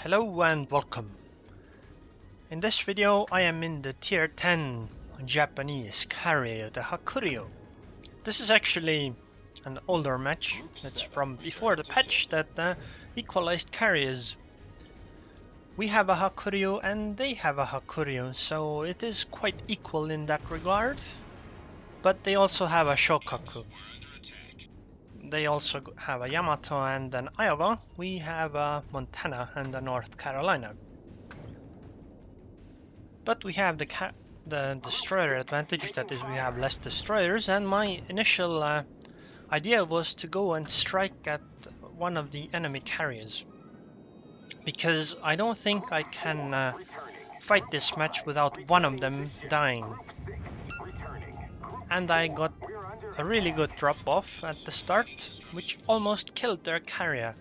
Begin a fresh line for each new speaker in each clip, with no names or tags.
Hello and welcome. In this video I am in the tier 10 Japanese carrier, the Hakuryu. This is actually an older match. It's from before the patch that equalized carriers. We have a Hakuryu and they have a Hakuryu, so it is quite equal in that regard. But they also have a Shokaku. They also have a Yamato and an Iowa. We have a Montana and a North Carolina. But we have the destroyer advantage, that is we have less destroyers, and my initial idea was to go and strike at one of the enemy carriers. Because I don't think I can fight this match without one of them dying. And I got a really good drop-off at the start, which almost killed their carrier.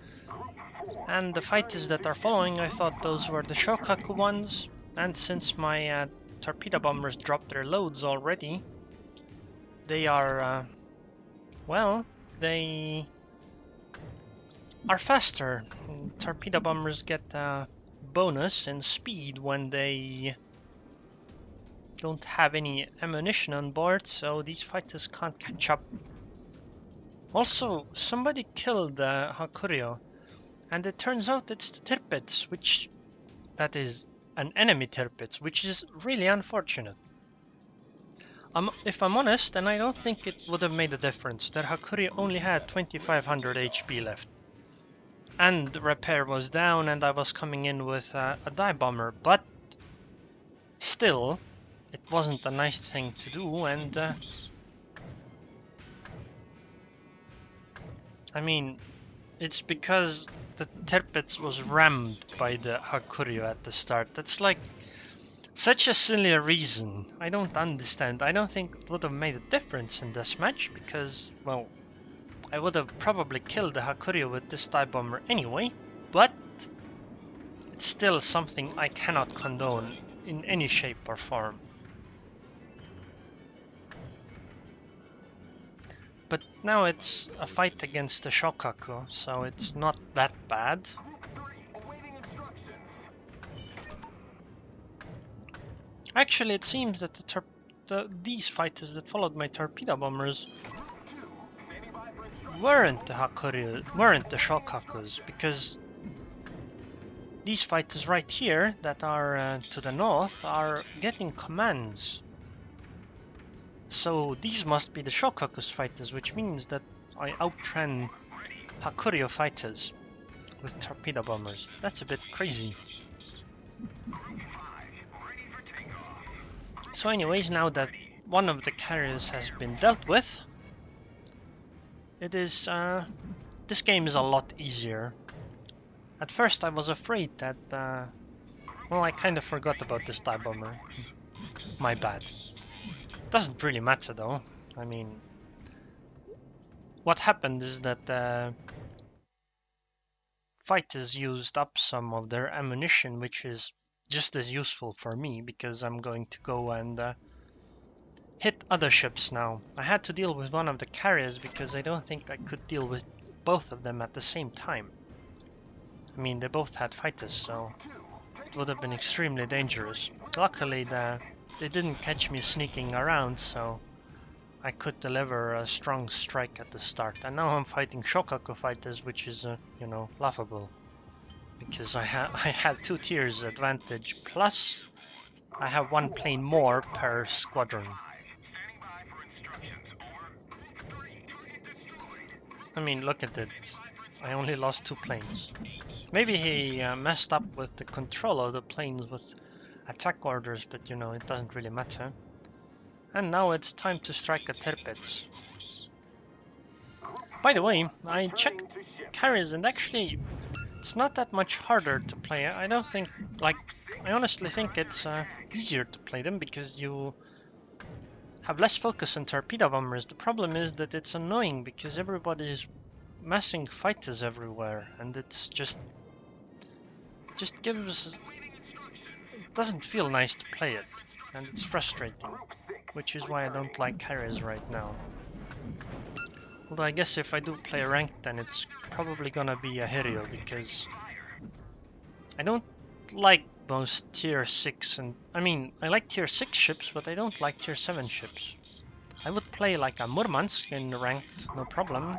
And the fighters that are following, I thought those were the Shokaku ones. And since my torpedo bombers dropped their loads already, they are, well, they are faster. Torpedo bombers get a bonus in speed when they don't have any ammunition on board, so these fighters can't catch up. Also, somebody killed Hakuryu, and it turns out it's the Tirpitz, that is an enemy Tirpitz, which is really unfortunate. If I'm honest, then I don't think it would have made a difference that Hakuryu only had 2500 HP left. And the repair was down and I was coming in with a dive bomber, but still, it wasn't a nice thing to do, and I mean, it's because the Tirpitz was rammed by the Hakuryu at the start. That's like such a silly reason. I don't understand. I don't think it would have made a difference in this match because, well, I would have probably killed the Hakuryu with this dive bomber anyway, but it's still something I cannot condone in any shape or form. But now it's a fight against the Shokaku, so it's not that bad. Actually, it seems that these fighters that followed my torpedo bombers weren't the Shokakus, because these fighters right here that are to the north are getting commands. So these must be the Shokaku's fighters, which means that I outran Hakuryu fighters with torpedo bombers. That's a bit crazy. So anyways, now that one of the carriers has been dealt with, it is this game is a lot easier. At first I was afraid that well, I kind of forgot about this dive bomber. My bad. Doesn't really matter though. I mean, what happened is that fighters used up some of their ammunition, which is just as useful for me because I'm going to go and hit other ships now. I had to deal with one of the carriers because I don't think I could deal with both of them at the same time. I mean, they both had fighters, so it would have been extremely dangerous. Luckily, they didn't catch me sneaking around, so I could deliver a strong strike at the start. And now I'm fighting Shokaku fighters, which is, you know, laughable. Because I had 2 tiers advantage, plus I have 1 plane more per squadron. I mean, look at it. I only lost 2 planes. Maybe he messed up with the control of the planes with attack orders, but you know, it doesn't really matter. And now it's time to strike a Tirpitz. By the way, I checked carriers and actually it's not that much harder to play. I don't think, like, I honestly think it's easier to play them because you have less focus on torpedo bombers. The problem is that it's annoying because everybody is massing fighters everywhere and it's just doesn't feel nice to play it, and it's frustrating, which is why I don't like carriers right now. Although I guess if I do play ranked, then it's probably gonna be a Hiryu, because I don't like most tier 6 and I mean I like tier 6 ships, but I don't like tier 7 ships. I would play like a Murmansk in ranked, no problem,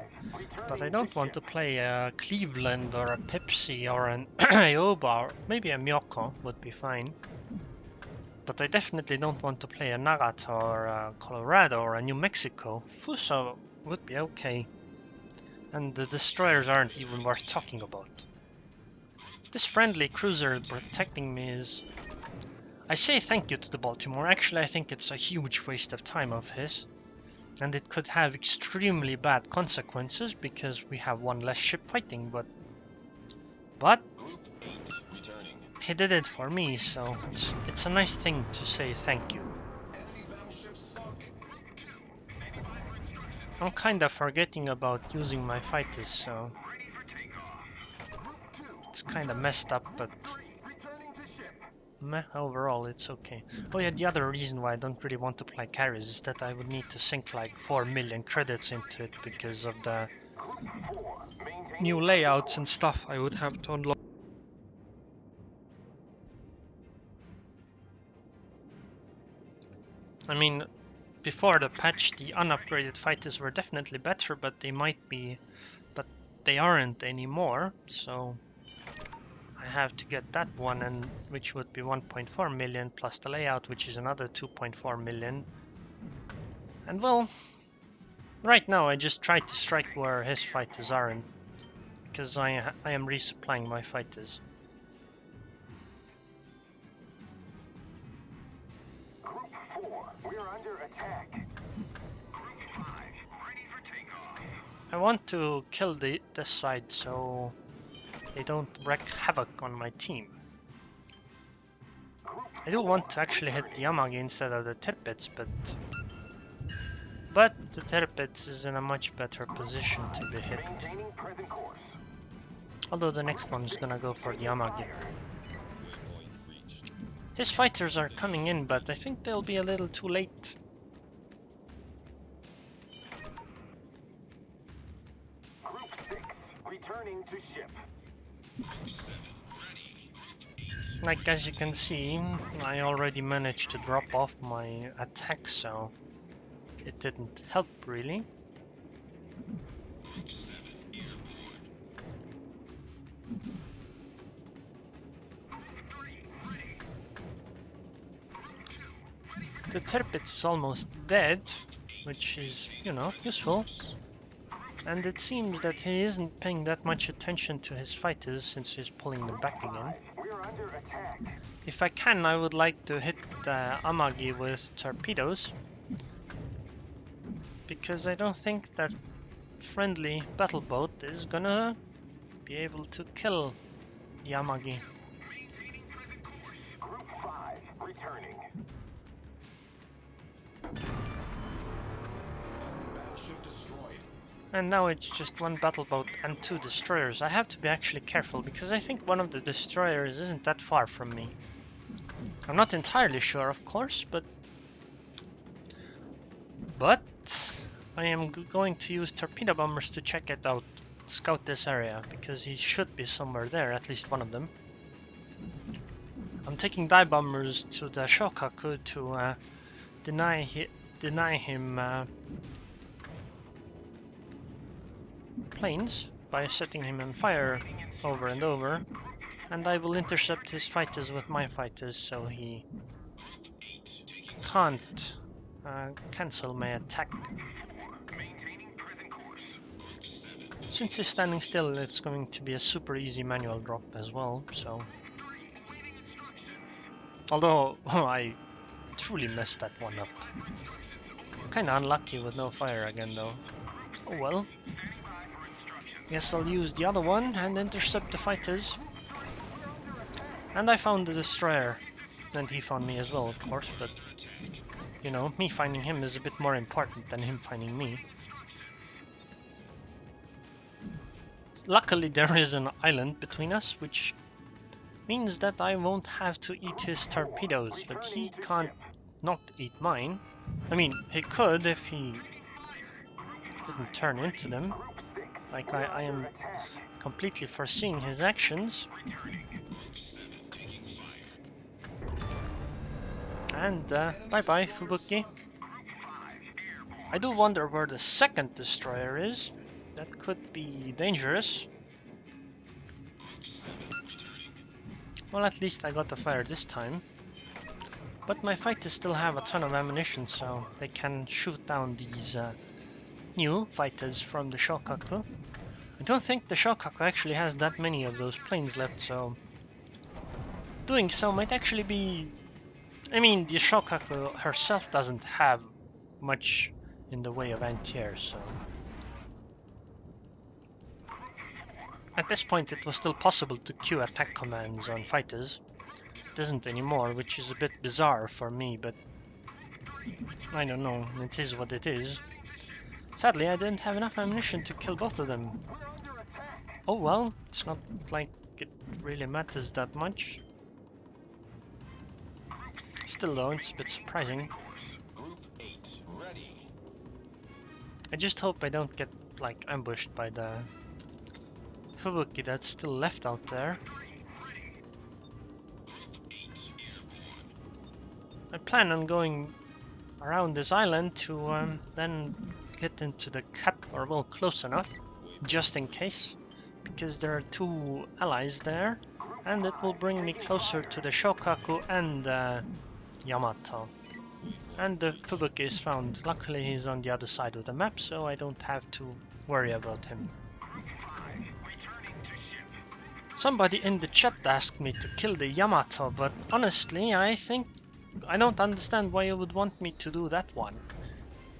but I don't want to play a Cleveland or a Pepsi or an Ioba, or maybe a Myoko would be fine. But I definitely don't want to play a Nagata or a Colorado or a New Mexico. Fuso would be okay. And the destroyers aren't even worth talking about. This friendly cruiser protecting me is... I say thank you to the Baltimore. Actually, I think it's a huge waste of time of his. And it could have extremely bad consequences because we have one less ship fighting, but he did it for me, so it's a nice thing to say thank you. I'm kinda forgetting about using my fighters, so it's kinda messed up, but meh, overall it's okay. Oh yeah, the other reason why I don't really want to play carries is that I would need to sink like 4 million credits into it because of the new layouts and stuff I would have to unlock. I mean, before the patch, the unupgraded fighters were definitely better, but they aren't anymore, so I have to get that one, and which would be 1.4 million plus the layout, which is another 2.4 million. And well, right now I just try to strike where his fighters aren't, because I am resupplying my fighters.
Group 4, we're under attack. Group 5, ready for takeoff.
I want to kill this side so they don't wreak havoc on my team. I do want to actually hit the Yamagi instead of the Tirpitz, but the Tirpitz is in a much better position to be hit. Although the next one is gonna go for the Yamagi. His fighters are coming in, but I think they'll be a little too late.
Group 6, returning to ship.
Like as you can see, I already managed to drop off my attack, so it didn't help really. The Tirpitz is almost dead, which is, you know, useful. And it seems that he isn't paying that much attention to his fighters since he's pulling them back again. If I can, I would like to hit the Amagi with torpedoes, because I don't think that friendly battle boat is gonna be able to kill the Amagi.
Group 5, returning.
And now it's just one battle boat and 2 destroyers. I have to be actually careful because I think one of the destroyers isn't that far from me. I'm not entirely sure, of course, but I am going to use torpedo bombers to check it out, scout this area, because he should be somewhere there, at least one of them. I'm taking dive bombers to the Shokaku to deny him planes by setting him on fire over and over, and I will intercept his fighters with my fighters so he can't cancel my attack. Since he's standing still, it's going to be a super easy manual drop as well, so... Although, I truly messed that one up. Kinda unlucky with no fire again though. Oh well. Guess I'll use the other one and intercept the fighters. And I found the destroyer. And he found me as well, of course, but... You know, me finding him is a bit more important than him finding me. Luckily there is an island between us, which means that I won't have to eat his torpedoes, but he can't not eat mine. I mean, he could if he didn't turn into them. Like, I am completely foreseeing his actions. And bye-bye, Fubuki. I do wonder where the second destroyer is. That could be dangerous. Well, at least I got the fire this time. But my fighters still have a ton of ammunition, so they can shoot down these new fighters from the Shokaku. I don't think the Shokaku actually has that many of those planes left, so doing so might actually be... I mean, the Shokaku herself doesn't have much in the way of anti-air, so... At this point it was still possible to queue attack commands on fighters. It isn't anymore, which is a bit bizarre for me, but... I don't know, it is what it is. Sadly, I didn't have enough ammunition to kill both of them. Oh well, it's not like it really matters that much. Still though, it's a bit surprising. I just hope I don't get, like, ambushed by the Fubuki that's still left out there. I plan on going around this island to then get into the cap, or well, close enough, just in case, because there are two allies there, and it will bring me closer to the Shokaku and Yamato. And the Fubuki is found. Luckily he's on the other side of the map, so I don't have to worry about him. Somebody in the chat asked me to kill the Yamato, but honestly I don't understand why you would want me to do that one.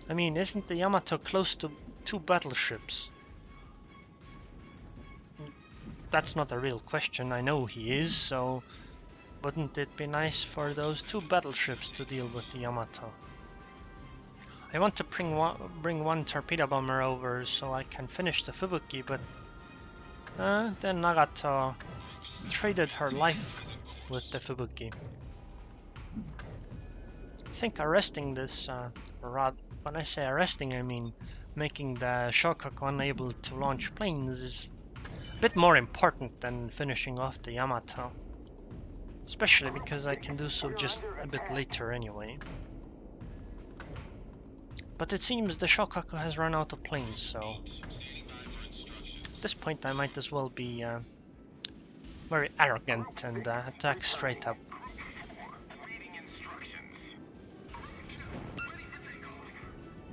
I mean, isn't the Yamato close to two battleships? That's not a real question, I know he is, so wouldn't it be nice for those two battleships to deal with the Yamato? I want to bring one torpedo bomber over so I can finish the Fubuki, but then Nagato traded her life with the Fubuki. I think arresting this, when I say arresting I mean making the Shokaku unable to launch planes, is a bit more important than finishing off the Yamato. Especially because I can do so just a bit later anyway. But it seems the Shokaku has run out of planes, so at this point I might as well be very arrogant and attack straight up.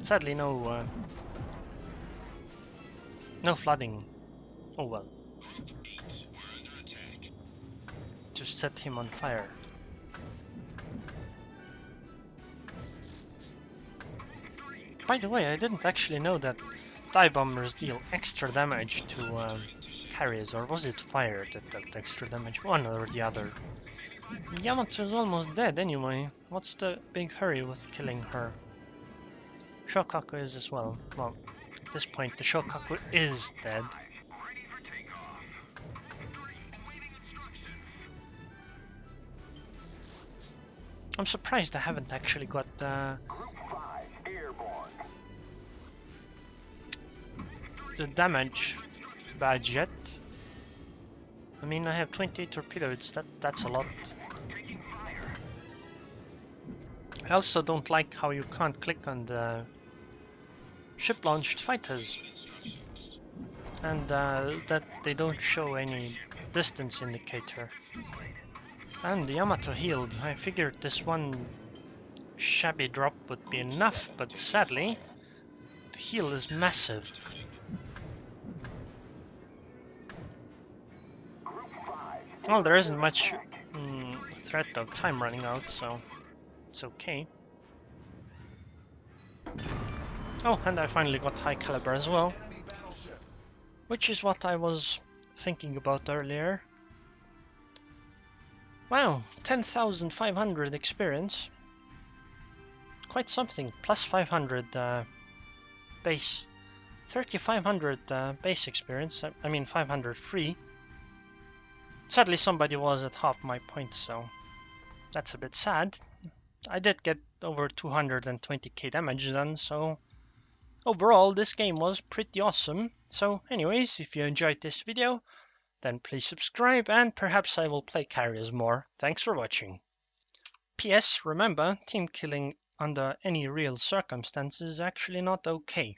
Sadly no flooding. Oh well. Just set him on fire. By the way, I didn't actually know that dive bombers deal extra damage to carriers, or was it fire that dealt extra damage? One or the other. Yamato is almost dead anyway. What's the big hurry with killing her? Shokaku is as well. Well, at this point the Shokaku is dead. I'm surprised I haven't actually got the damage badge yet. I mean, I have 28 torpedoes, that's a lot. I also don't like how you can't click on the ship-launched fighters, and that they don't show any distance indicator. And the Yamato healed. I figured this one shabby drop would be enough, but sadly the heal is massive. Well, there isn't much threat of time running out, so it's okay. Oh, and I finally got high caliber as well, which is what I was thinking about earlier. Wow, 10,500 experience. Quite something. Plus 500 base. 3,500 base experience. I mean 500 free. Sadly somebody was at half my points, so that's a bit sad. I did get over 220k damage done, so overall this game was pretty awesome. So anyways, if you enjoyed this video, then please subscribe, and perhaps I will play carriers more. Thanks for watching. PS, remember, team killing under any real circumstances is actually not okay.